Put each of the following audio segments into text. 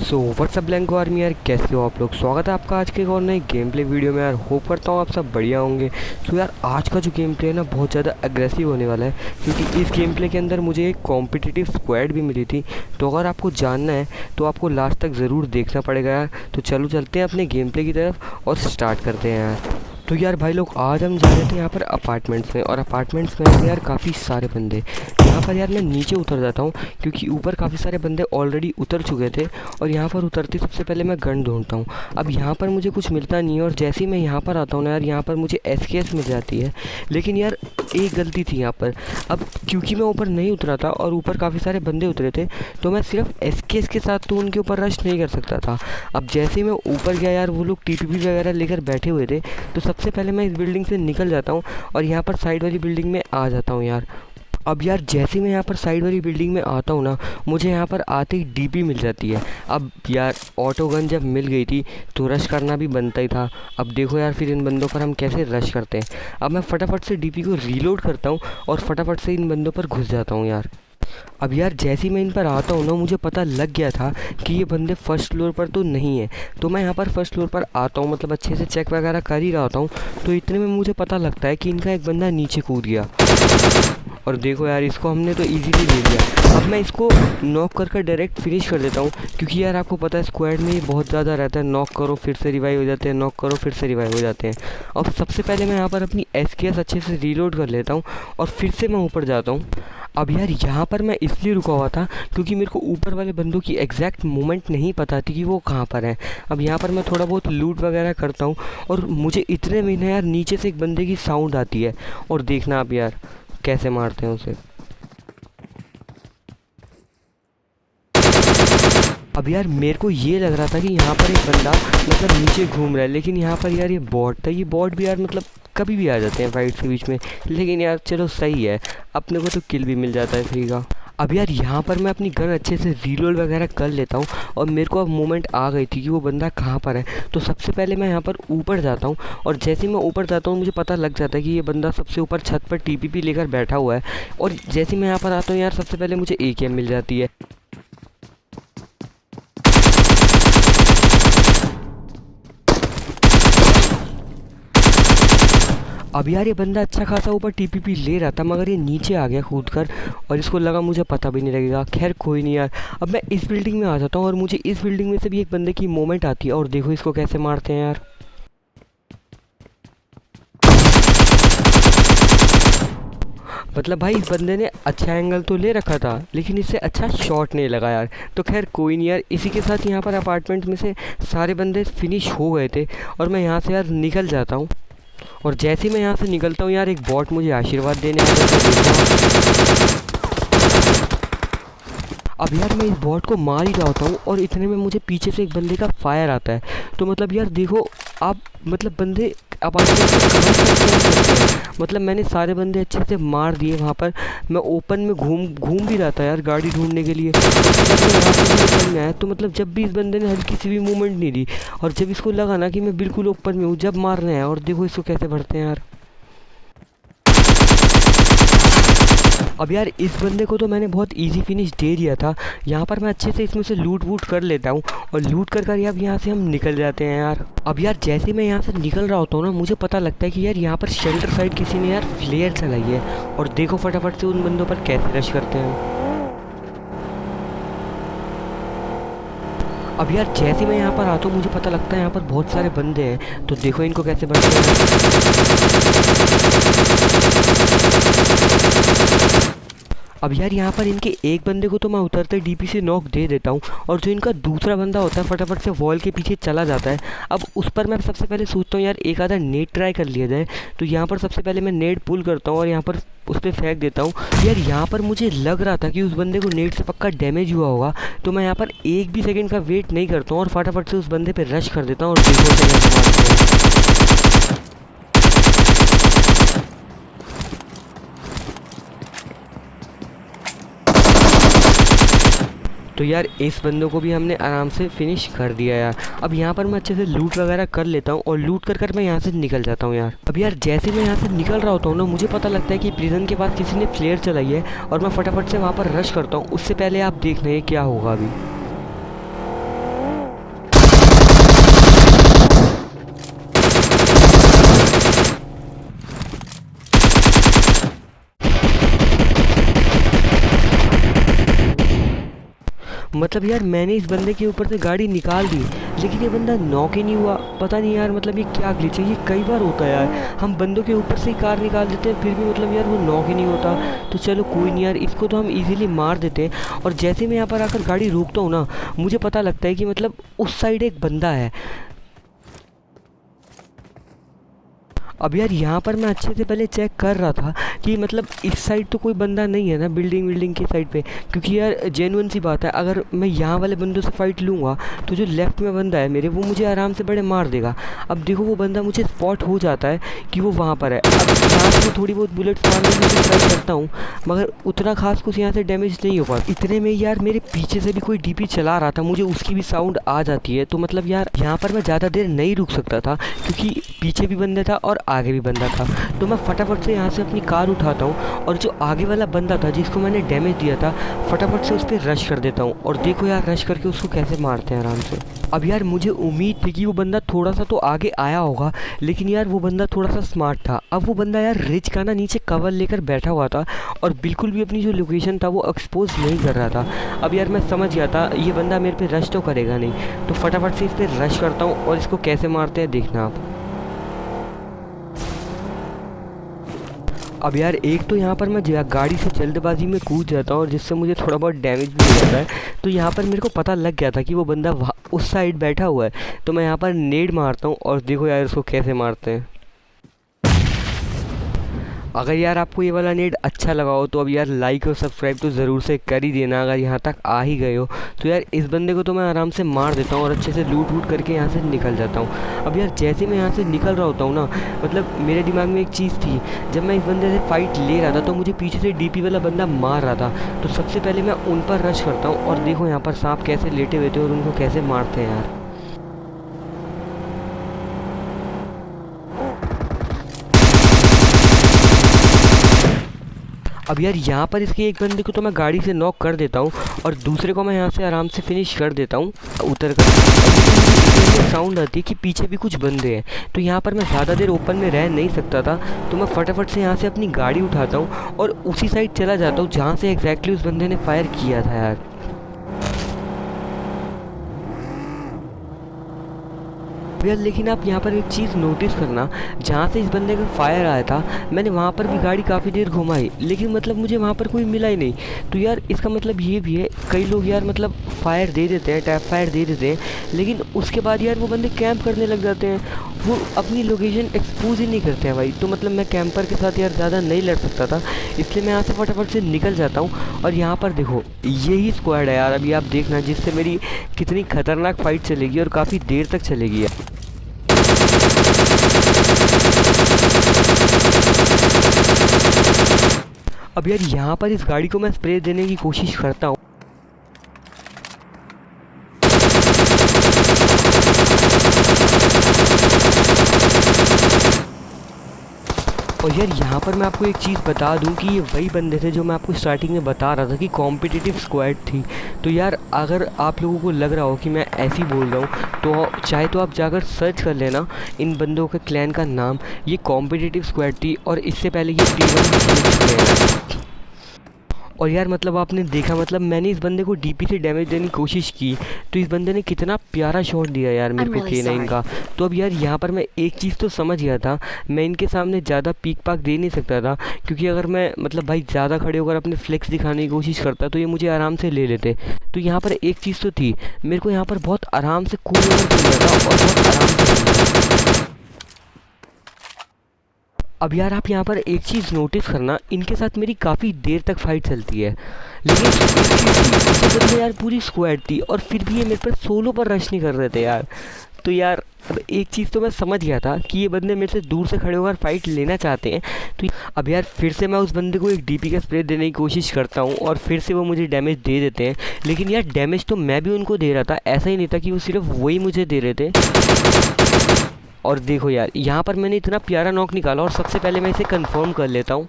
So what's up Blanco army यार, कैसे हो आप लोग। स्वागत है आपका आज के एक और नए गेम प्ले वीडियो में। यार होप करता हूँ आप सब बढ़िया होंगे। सो यार आज का जो गेम प्ले है ना बहुत ज़्यादा एग्रेसिव होने वाला है, क्योंकि इस गेम प्ले के अंदर मुझे एक कॉम्पिटिटिव स्क्वाड भी मिली थी। तो अगर आपको जानना है तो आपको लास्ट तक ज़रूर देखना पड़ेगा यार। तो चलो चलते हैं अपने गेम प्ले की तरफ और स्टार्ट करते हैं यार। तो यार भाई लोग, आज हम जा रहे थे यहाँ पर अपार्टमेंट्स में, और अपार्टमेंट्स में थे यार काफ़ी सारे बंदे। यहाँ पर यार मैं नीचे उतर जाता हूँ क्योंकि ऊपर काफ़ी सारे बंदे ऑलरेडी उतर चुके थे, और यहाँ पर उतरते सबसे पहले मैं गन ढूंढता हूँ। अब यहाँ पर मुझे कुछ मिलता नहीं है, और जैसे ही मैं यहाँ पर आता हूँ ना यार, यहाँ पर मुझे SKS मिल जाती है। लेकिन यार एक गलती थी यहाँ पर। अब क्योंकि मैं ऊपर नहीं उतरा था और ऊपर काफ़ी सारे बंदे उतरे थे, तो मैं सिर्फ SKS के साथ तो उनके ऊपर रश नहीं कर सकता था। अब जैसे ही मैं ऊपर गया यार, वो लोग TPP वगैरह लेकर बैठे हुए थे। तो सबसे पहले मैं इस बिल्डिंग से निकल जाता हूँ और यहाँ पर साइड वाली बिल्डिंग में आ जाता हूँ यार। अब यार जैसे मैं यहाँ पर साइड वाली बिल्डिंग में आता हूँ ना, मुझे यहाँ पर आते ही DP मिल जाती है। अब यार ऑटो गन जब मिल गई थी तो रश करना भी बनता ही था। अब देखो यार फिर इन बंदों पर हम कैसे रश करते हैं। अब मैं फटाफट से DP को रीलोड करता हूँ और फटाफट से इन बंदों पर घुस जाता हूँ यार। अब यार जैसे ही मैं इन पर आता हूँ ना, मुझे पता लग गया था कि ये बंदे फर्स्ट फ्लोर पर तो नहीं है। तो मैं यहाँ पर फर्स्ट फ्लोर पर आता हूँ, मतलब अच्छे से चेक वगैरह कर ही रहा होता हूँ। तो इतने में मुझे पता लगता है कि इनका एक बंदा नीचे कूद गया, और देखो यार इसको हमने तो इजीली ले लिया। अब मैं इसको नॉक कर डायरेक्ट फिनिश कर देता हूँ, क्योंकि यार आपको पता है स्क्वाड में ये बहुत ज़्यादा रहता है, नॉक करो फिर से रिवाइव हो जाते हैं, नॉक करो फिर से रिवाइव हो जाते हैं। अब सबसे पहले मैं यहाँ पर अपनी SKS अच्छे से रीलोड कर लेता हूँ और फिर से मैं ऊपर जाता हूँ। अब यार यहाँ पर मैं इसलिए रुका हुआ था क्योंकि मेरे को ऊपर वाले बंदों की एग्जैक्ट मूवमेंट नहीं पता थी कि वो कहाँ पर हैं। अब यहाँ पर मैं थोड़ा बहुत लूट वगैरह करता हूँ, और मुझे इतने में ना यार नीचे से एक बंदे की साउंड आती है, और देखना आप यार कैसे मारते हैं उसे। अब यार मेरे को ये लग रहा था कि यहाँ पर एक बंदा मतलब नीचे घूम रहा है, लेकिन यहाँ पर यार ये बॉट था। ये बॉट भी यार मतलब कभी भी आ जाते हैं फाइट के बीच में, लेकिन यार चलो सही है, अपने को तो किल भी मिल जाता है फ्री का। अब यार यहाँ पर मैं अपनी गन अच्छे से रीलोड वगैरह कर लेता हूँ, और मेरे को अब मोमेंट आ गई थी कि वो बंदा कहाँ पर है। तो सबसे पहले मैं यहाँ पर ऊपर जाता हूँ, और जैसे ही मैं ऊपर जाता हूँ मुझे पता लग जाता है कि ये बंदा सबसे ऊपर छत पर TPP लेकर बैठा हुआ है। और जैसे ही मैं यहाँ पर आता हूँ यार, सबसे पहले मुझे AKM मिल जाती है। अब यार ये बंदा अच्छा खासा ऊपर TPP ले रहा था, मगर ये नीचे आ गया कूद कर, और इसको लगा मुझे पता भी नहीं लगेगा। खैर कोई नहीं यार। अब मैं इस बिल्डिंग में आ जाता हूँ, और मुझे इस बिल्डिंग में से भी एक बंदे की मूवमेंट आती है, और देखो इसको कैसे मारते हैं यार। मतलब भाई इस बंदे ने अच्छा एंगल तो ले रखा था, लेकिन इससे अच्छा शॉट नहीं लगा यार। तो खैर कोई नहीं यार। इसी के साथ यहाँ पर अपार्टमेंट में से सारे बंदे फिनिश हो गए थे, और मैं यहाँ से यार निकल जाता हूँ। और जैसे ही मैं यहाँ से निकलता हूँ यार, एक बॉट मुझे आशीर्वाद देने आता है। अब यार मैं इस बॉट को मार ही रहा होता हूँ, और इतने में मुझे पीछे से एक बंदे का फायर आता है। तो मतलब यार देखो आप, मतलब बंदे अपार्टमेंट से कहाँ तक पहुँच सकते हैं। मतलब मैंने सारे बंदे अच्छे से मार दिए वहाँ पर। मैं ओपन में घूम भी रहा था यार गाड़ी ढूंढने के लिए, में आया। तो मतलब जब भी इस बंदे ने हल्की सी भी मूवमेंट नहीं दी, और जब इसको लगा ना कि मैं बिल्कुल ओपन में हूँ, जब मारने आया, और देखो इसको कैसे भरते हैं यार। अब यार इस बंदे को तो मैंने बहुत इजी फिनिश दे दिया था। यहाँ पर मैं अच्छे से इसमें से लूट वूट कर लेता हूँ, और लूट कर अब यहाँ से हम निकल जाते हैं यार। अब यार जैसे मैं यहाँ से निकल रहा होता हूँ ना, मुझे पता लगता है कि यार यहाँ पर शेल्टर साइड किसी ने यार फ्लेयर चलाई है, और देखो फटाफट से उन बंदों पर कैसे रश करते हैं। अब यार जैसे मैं यहाँ पर आता हूँ मुझे पता लगता है यहाँ पर बहुत सारे बंदे हैं, तो देखो इनको कैसे बढ़ते हैं। अब यार यहाँ पर इनके एक बंदे को तो मैं उतरते DP से नॉक दे देता हूँ, और जो इनका दूसरा बंदा होता है फटाफट से वॉल के पीछे चला जाता है। अब उस पर मैं सबसे पहले सोचता हूँ यार एक आधा नेट ट्राई कर लिया जाए। तो यहाँ पर सबसे पहले मैं नेट पुल करता हूँ और यहाँ पर उस पर फेंक देता हूँ। यार यहाँ पर मुझे लग रहा था कि उस बंदे को नेट से पक्का डैमेज हुआ होगा, तो मैं यहाँ पर एक भी सेकेंड का वेट नहीं करता हूँ और फटाफट से उस बंदे पर रश कर देता हूँ, और देखो तो यार इस बंदों को भी हमने आराम से फिनिश कर दिया यार। अब यहाँ पर मैं अच्छे से लूट वगैरह कर लेता हूँ, और लूट कर मैं यहाँ से निकल जाता हूँ यार। अब यार जैसे मैं यहाँ से निकल रहा होता हूँ ना, मुझे पता लगता है कि प्रिजन के पास किसी ने फ्लेयर चलाई है, और मैं फटाफट से वहाँ पर रश करता हूँ। उससे पहले आप देख रहे हैं क्या होगा अभी। मतलब यार मैंने इस बंदे के ऊपर से गाड़ी निकाल दी, लेकिन ये बंदा नॉक ही नहीं हुआ। पता नहीं यार, मतलब ये क्या ग्लिच है, ये कई बार होता है यार। हम बंदों के ऊपर से ही कार निकाल देते हैं, फिर भी मतलब यार वो नॉक ही नहीं होता। तो चलो कोई नहीं यार, इसको तो हम इजीली मार देते हैं। और जैसे मैं यहाँ पर आकर गाड़ी रोकता हूँ ना, मुझे पता लगता है कि मतलब उस साइड एक बंदा है। अब यार यहाँ पर मैं अच्छे से पहले चेक कर रहा था कि मतलब इस साइड तो कोई बंदा नहीं है ना, बिल्डिंग की साइड पे। क्योंकि यार जेन्युइन सी बात है, अगर मैं यहाँ वाले बंदों से फाइट लूँगा तो जो लेफ्ट में बंदा है मेरे, वो मुझे आराम से बड़े मार देगा। अब देखो वो बंदा मुझे स्पॉट हो जाता है कि वो वहाँ पर है। अब यहाँ से मैं थोड़ी बहुत बुलेट्स मारने की ट्राई करता हूँ, मगर उतना खास कुछ यहाँ से डैमेज नहीं हो पाता। इतने में यार मेरे पीछे से भी कोई डीपी चला रहा था, मुझे उसकी भी साउंड आ जाती है। तो मतलब यार यहाँ पर मैं ज़्यादा देर नहीं रुक सकता था, क्योंकि पीछे भी बंदा था और आगे भी बंदा था। तो मैं फटाफट से यहाँ से अपनी कार उठाता हूँ और जो आगे वाला बंदा था जिसको मैंने डैमेज दिया था, फटाफट से उस पर रश कर देता हूँ। और देखो यार रश करके उसको कैसे मारते हैं आराम से। अब यार मुझे उम्मीद थी कि वो बंदा थोड़ा सा तो आगे आया होगा, लेकिन यार वो बंदा थोड़ा सा स्मार्ट था। अब वो बंदा यार रिच का ना नीचे कवर लेकर बैठा हुआ था और बिल्कुल भी अपनी जो लोकेशन था वो एक्सपोज नहीं कर रहा था। अब यार मैं समझ गया था ये बंदा मेरे पे रश तो करेगा नहीं, तो फटाफट से इस पर रश करता हूँ और इसको कैसे मारते हैं देखना आप। अब यार एक तो यहाँ पर मैं गाड़ी से जल्दबाजी में कूद जाता हूँ और जिससे मुझे थोड़ा बहुत डैमेज भी हो जाता है। तो यहाँ पर मेरे को पता लग गया था कि वो बंदा उस साइड बैठा हुआ है। तो मैं यहाँ पर नेड मारता हूँ और देखो यार उसको कैसे मारते हैं। अगर यार आपको ये वाला नेड अच्छा लगा हो तो अब यार लाइक और सब्सक्राइब तो ज़रूर से कर ही देना। अगर यहाँ तक आ ही गए हो तो यार इस बंदे को तो मैं आराम से मार देता हूँ और अच्छे से लूट वूट करके यहाँ से निकल जाता हूँ। अब यार जैसे मैं यहाँ से निकल रहा होता हूँ ना, मतलब मेरे दिमाग में एक चीज़ थी, जब मैं इस बंदे से फाइट ले रहा था तो मुझे पीछे से डीपी वाला बंदा मार रहा था। तो सबसे पहले मैं उन पर रश करता हूँ और देखो यहाँ पर सांप कैसे लेटे हुए थे और उनको कैसे मारते हैं यार। अब यार यहाँ पर इसके एक बंदे को तो मैं गाड़ी से नॉक कर देता हूँ और दूसरे को मैं यहाँ से आराम से फिनिश कर देता हूँ उतर कर। साउंड आती है कि पीछे भी कुछ बंदे हैं, तो यहाँ पर मैं ज़्यादा देर ओपन में रह नहीं सकता था। तो मैं फटाफट से यहाँ से अपनी गाड़ी उठाता हूँ और उसी साइड चला जाता हूँ जहाँ से एग्जैक्टली उस बंदे ने फायर किया था यार। यार लेकिन आप यहाँ पर एक चीज़ नोटिस करना, जहाँ से इस बंदे का फायर आया था मैंने वहाँ पर भी गाड़ी काफ़ी देर घुमाई, लेकिन मतलब मुझे वहाँ पर कोई मिला ही नहीं। तो यार इसका मतलब ये भी है, कई लोग यार मतलब फायर दे देते हैं, टैप फायर दे देते हैं, लेकिन उसके बाद यार वो बंदे कैंप करने लग जाते हैं, वो अपनी लोकेशन एक्सपोज ही नहीं करते हैं भाई। तो मतलब मैं कैंपर के साथ यार ज़्यादा नहीं लड़ सकता था, इसलिए मैं यहाँ से फटाफट से निकल जाता हूँ। और यहाँ पर देखो यही स्क्वाड है यार, अभी आप देखना जिससे मेरी कितनी खतरनाक फाइट चलेगी और काफ़ी देर तक चलेगी यार। अब यार यहाँ पर इस गाड़ी को मैं स्प्रे देने की कोशिश करता हूँ, और यार यहाँ पर मैं आपको एक चीज़ बता दूँ कि ये वही बंदे थे जो मैं आपको स्टार्टिंग में बता रहा था कि कॉम्पिटिटिव स्क्वाड थी। तो यार अगर आप लोगों को लग रहा हो कि मैं ऐसे ही बोल रहा हूँ तो चाहे तो आप जाकर सर्च कर लेना इन बंदों के क्लैन का नाम। ये कॉम्पिटिटिव स्क्वाड थी और इससे पहले ये T1 खेल चुके हैं। और यार मतलब आपने देखा, मतलब मैंने इस बंदे को डीपी से डैमेज देने की कोशिश की तो इस बंदे ने कितना प्यारा शॉट दिया यार मेरे को K9 का। तो अब यार यहाँ पर मैं एक चीज़ तो समझ गया था, मैं इनके सामने ज़्यादा पीक पाक दे नहीं सकता था, क्योंकि अगर मैं मतलब भाई ज़्यादा खड़े होकर अपने फ्लेक्स दिखाने की कोशिश करता तो ये मुझे आराम से ले लेते। तो यहाँ पर एक चीज़ तो थी, मेरे को यहाँ पर बहुत आराम से कूल होकर खेलना था और बहुत आराम से खेलना था। अब यार आप यहाँ पर एक चीज़ नोटिस करना, इनके साथ मेरी काफ़ी देर तक फाइट चलती है, लेकिन एक चीज़ थी, बंदे यार पूरी स्क्वाड थी और फिर भी ये मेरे पर सोलो पर रश नहीं कर रहे थे यार। तो यार अब एक चीज़ तो मैं समझ गया था कि ये बंदे मेरे से दूर से खड़े होकर फाइट लेना चाहते हैं। तो अब यार फिर से मैं उस बंदे को एक डीपी का स्प्रे देने की कोशिश करता हूँ और फिर से वो मुझे डैमेज दे देते हैं, लेकिन यार डैमेज तो मैं भी उनको दे रहा था, ऐसा ही नहीं था कि वो सिर्फ वही मुझे दे रहे थे। और देखो यार यहाँ पर मैंने इतना प्यारा नॉक निकाला और सबसे पहले मैं इसे कंफर्म कर लेता हूँ।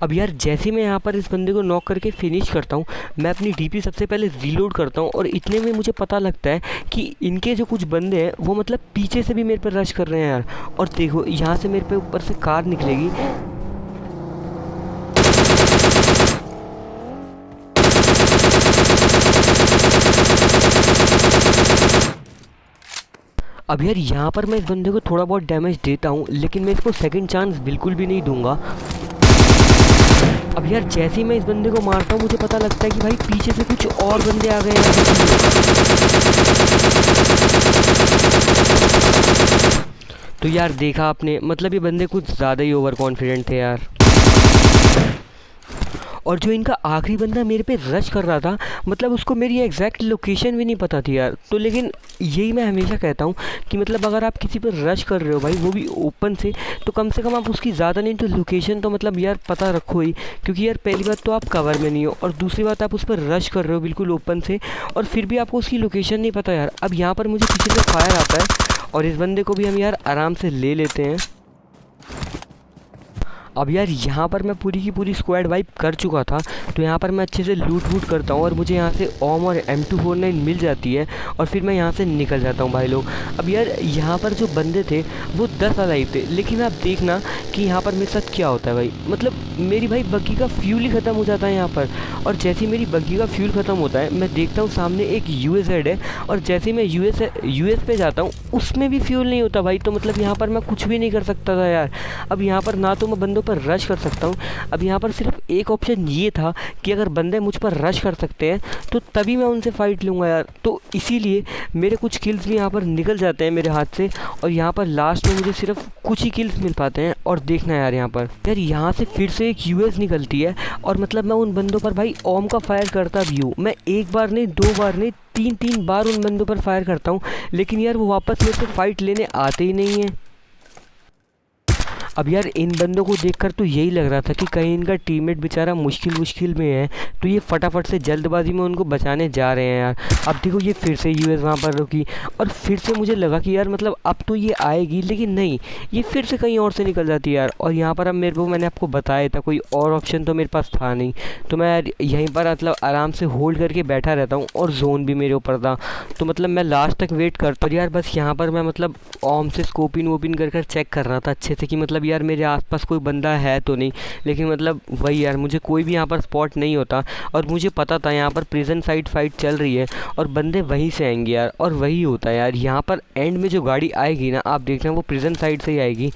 अब यार जैसे मैं यहाँ पर इस बंदे को नॉक करके फिनिश करता हूँ, मैं अपनी डीपी सबसे पहले रीलोड करता हूँ और इतने में मुझे पता लगता है कि इनके जो कुछ बंदे हैं वो मतलब पीछे से भी मेरे पर रश कर रहे हैं यार। और देखो यहाँ से मेरे पे ऊपर से कार निकलेगी अब यार यहाँ पर मैं इस बंदे को थोड़ा बहुत डैमेज देता हूँ, लेकिन मैं इसको सेकंड चांस बिल्कुल भी नहीं दूंगा। अब यार जैसे ही मैं इस बंदे को मारता हूँ मुझे पता लगता है कि भाई पीछे से कुछ और बंदे आ गए हैं। तो यार देखा आपने, मतलब ये बंदे कुछ ज़्यादा ही ओवर कॉन्फिडेंट थे यार। और जो इनका आखिरी बंदा मेरे पे रश कर रहा था, मतलब उसको मेरी एग्जैक्ट लोकेशन भी नहीं पता थी यार। तो लेकिन यही मैं हमेशा कहता हूँ कि मतलब अगर आप किसी पर रश कर रहे हो भाई, वो भी ओपन से, तो कम से कम आप उसकी ज़्यादा नहीं तो लोकेशन तो मतलब यार पता रखो ही। क्योंकि यार पहली बात तो आप कवर में नहीं हो, और दूसरी बात आप उस पर रश कर रहे हो बिल्कुल ओपन से, और फिर भी आपको उसकी लोकेशन नहीं पता यार। अब यहाँ पर मुझे पीछे से फायर आता है, और इस बंदे को भी हम यार आराम से ले लेते हैं। अब यार यहाँ पर मैं पूरी की पूरी स्क्वाड वाइप कर चुका था, तो यहाँ पर मैं अच्छे से लूट वूट करता हूँ और मुझे यहाँ से ओम और M249 मिल जाती है, और फिर मैं यहाँ से निकल जाता हूँ भाई लोग। अब यार यहाँ पर जो बंदे थे वो 10 अलाइव थे, लेकिन आप देखना कि यहाँ पर मेरे साथ क्या होता है भाई। मतलब मेरी भाई बग्गी का फ्यूल ही ख़त्म हो जाता है यहाँ पर, और जैसे ही मेरी बग्गी का फ्यूल ख़त्म होता है मैं देखता हूँ सामने एक UAZ है, और जैसे ही मैं US पे जाता हूँ उसमें भी फ्यूल नहीं होता भाई। तो मतलब यहाँ पर मैं कुछ भी नहीं कर सकता था यार। अब यहाँ पर ना तो मैं बंदों पर रश कर सकता हूँ, अब यहाँ पर सिर्फ एक ऑप्शन ये था कि अगर बंदे मुझ पर रश कर सकते हैं तो तभी मैं उनसे फ़ाइट लूँगा यार। तो इसीलिए मेरे कुछ किल्स भी यहाँ पर निकल जाते हैं मेरे हाथ से, और यहाँ पर लास्ट में मुझे सिर्फ कुछ ही किल्स मिल पाते हैं। और देखना यार यहाँ से फिर से एक US निकलती है, और मतलब मैं उन बंदों पर भाई ओम का फायर करता भी हूँ। मैं एक बार नहीं, दो बार नहीं, तीन बार उन बंदों पर फायर करता हूँ, लेकिन यार वो वापस मेरे से फाइट लेने आते ही नहीं हैं। अब यार इन बंदों को देखकर तो यही लग रहा था कि कहीं इनका टीममेट बेचारा मुश्किल में है, तो ये फटाफट से जल्दबाजी में उनको बचाने जा रहे हैं यार। अब देखो ये फिर से US वहाँ पर रुकी, और फिर से मुझे लगा कि यार मतलब अब तो ये आएगी, लेकिन नहीं, ये फिर से कहीं और से निकल जाती है यार। और यहाँ पर अब मेरे को, मैंने आपको बताया था, कोई और ऑप्शन तो मेरे पास था नहीं, तो मैं यार यहीं पर मतलब आराम से होल्ड करके बैठा रहता हूँ, और जोन भी मेरे ऊपर था, तो मतलब मैं लास्ट तक वेट करता। और यार बस यहाँ पर मैं मतलब ओम से स्कोपिन वोपिन कर चेक कर रहा था अच्छे से कि मतलब यार मेरे आसपास कोई बंदा है तो नहीं, लेकिन मतलब वही यार, मुझे कोई भी यहाँ पर स्पॉट नहीं होता, और मुझे पता था यहाँ पर प्रिजन साइड फाइट चल रही है और बंदे वहीं से आएंगे यार। और वही होता है यार, यहाँ पर एंड में जो गाड़ी आएगी ना, आप देखना वो प्रिजन साइड से ही आएगी।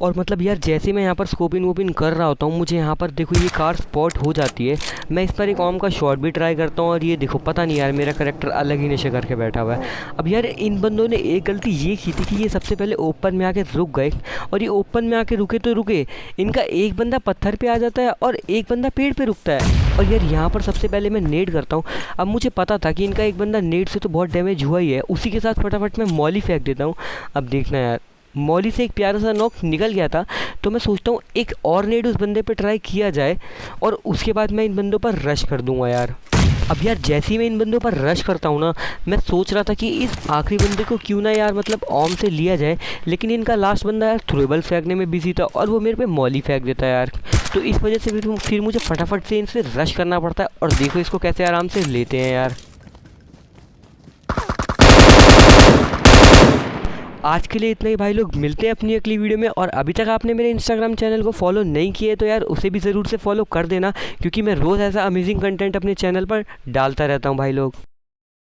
और मतलब यार जैसे मैं यहाँ पर स्कोपिन वोपिन कर रहा होता हूँ, मुझे यहाँ पर देखो ये कार स्पॉट हो जाती है। मैं इस पर एक ओम का शॉट भी ट्राई करता हूँ, और ये देखो पता नहीं यार मेरा करैक्टर अलग ही नशे करके बैठा हुआ है। अब यार इन बंदों ने एक गलती ये की थी कि ये सबसे पहले ओपन में आके रुक गए, और ये ओपन में आके रुके तो रुके, इनका एक बंदा पत्थर पर आ जाता है और एक बंदा पेड़ पर रुकता है। और यार यहाँ पर सबसे पहले मैं नेड करता हूँ। अब मुझे पता था कि इनका एक बंदा नेड से तो बहुत डैमेज हुआ ही है, उसी के साथ फटाफट मैं मॉली फेंक देता हूँ। अब देखना यार, मॉली से एक प्यारा सा नॉक निकल गया था, तो मैं सोचता हूँ एक और नेड उस बंदे पे ट्राई किया जाए, और उसके बाद मैं इन बंदों पर रश कर दूंगा यार। अब यार जैसे ही मैं इन बंदों पर रश करता हूँ ना, मैं सोच रहा था कि इस आखिरी बंदे को क्यों ना यार मतलब ओम से लिया जाए, लेकिन इनका लास्ट बंदा यार थ्रोबल फेंकने में बिजी था, और वो मेरे पे मॉली फेंक देता है यार। तो इस वजह से फिर मुझे फटाफट से इनसे रश करना पड़ता है, और देखो इसको कैसे आराम से लेते हैं यार। आज के लिए इतना ही भाई लोग, मिलते हैं अपनी अगली वीडियो में। और अभी तक आपने मेरे इंस्टाग्राम चैनल को फॉलो नहीं किए तो यार उसे भी ज़रूर से फॉलो कर देना, क्योंकि मैं रोज़ ऐसा अमेजिंग कंटेंट अपने चैनल पर डालता रहता हूँ भाई लोग।